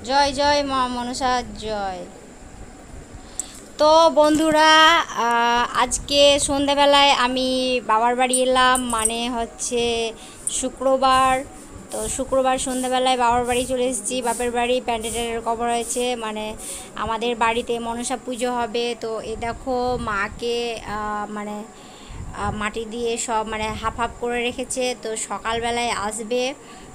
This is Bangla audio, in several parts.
জয় জয় মা মনসা জয়। তো বন্ধুরা, আজকে সন্ধেবেলায় আমি বাবার বাড়ি এলাম, মানে হচ্ছে শুক্রবার। তো শুক্রবার সন্ধেবেলায় বাবার বাড়ি চলে এসেছি, বাপের বাড়ি। প্যান্ডেলের খবর হয়েছে, মানে আমাদের বাড়িতে মনসা পুজো হবে। তো এ দেখো মাকে মানে মাটি দিয়ে সব মানে হাফ হাফ করে রেখেছে, তো সকালবেলায় আসবে।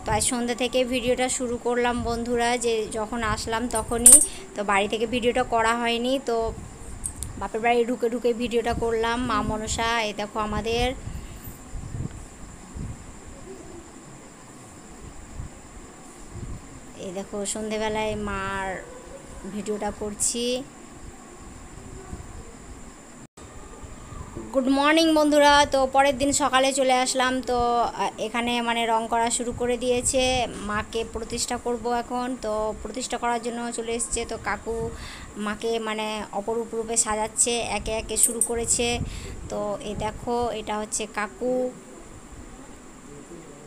তো আজ সন্ধ্যা থেকে ভিডিওটা শুরু করলাম বন্ধুরা, যে যখন আসলাম তখনই। তো বাড়ি থেকে ভিডিওটা করা হয়নি, তো বাপের বাড়ি ঢুকে ঢুকে ভিডিওটা করলাম। মা মনসা, এই দেখো আমাদের, এই দেখো সন্ধেবেলায় মার ভিডিওটা করছি। গুড মর্নিং বন্ধুরা। তো পরের দিন সকালে চলে আসলাম। তো এখানে মানে রং করা শুরু করে দিয়েছে, মাকে প্রতিষ্ঠা করব এখন। তো প্রতিষ্ঠা করার জন্য চলে এসছে। তো কাকু মাকে মানে অপরূপ রূপে সাজাচ্ছে, একে একে শুরু করেছে। তো এই দেখো, এটা হচ্ছে কাকু,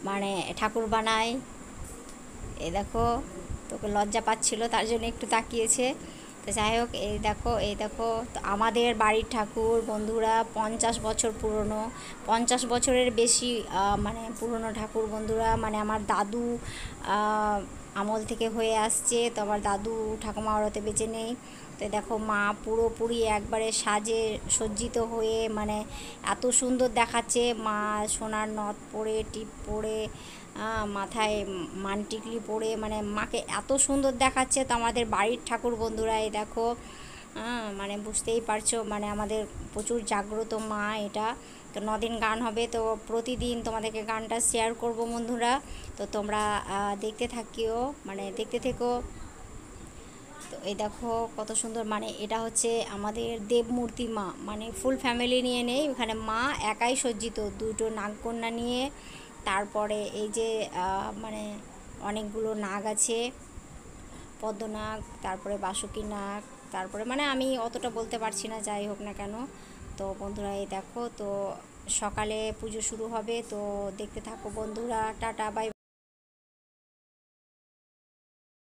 মানে ঠাকুর বানায়। এই দেখো, তোকে লজ্জা পাচ্ছিল তার জন্য একটু তাকিয়েছে। তো যাই হোক, এই দেখো, এই দেখো, তো আমাদের বাড়ির ঠাকুর বন্ধুরা 50 বছর পুরনো, 50 বছরের বেশি মানে পুরনো ঠাকুর বন্ধুরা। মানে আমার দাদু আমল থেকে হয়ে আসছে। তো আমার দাদু ঠাকুমা ওরাতে বেঁচে নেই। তো দেখো মা পুরোপুরি একবারে সাজে সজ্জিত হয়ে, মানে এত সুন্দর দেখাচ্ছে। মা সোনার নথ পরে, টিপ পরে, মাথায় মানটিকলি পরে, মানে মাকে এত সুন্দর দেখাচ্ছে। তো আমাদের বাড়ির ঠাকুর বন্ধুরা, এই দেখো, মানে বুঝতেই পারছো, মানে আমাদের প্রচুর জাগ্রত মা এটা। তো 9 দিন গান হবে, তো প্রতিদিন তোমাদেরকে গানটা শেয়ার করব বন্ধুরা। তো তোমরা দেখতে থাকিও, মানে দেখতে থেকো। তো এই দেখো কত সুন্দর, মানে এটা হচ্ছে আমাদের দেবমূর্তি মা, মানে ফুল ফ্যামিলি নিয়ে নেই, ওখানে মা একাই সজ্জিত, দুটো নাগকন্যা নিয়ে। তারপরে এই যে মানে অনেকগুলো নাগ আছে, পদ্মনাগ, তারপরে বাসুকী নাগ, তারপরে মানে আমি অতটা বলতে পারছি না, যাই হোক না কেন। তো বন্ধুরা এই দেখো, তো সকালে পুজো শুরু হবে, তো দেখতে থাকো বন্ধুরা। Tata, by.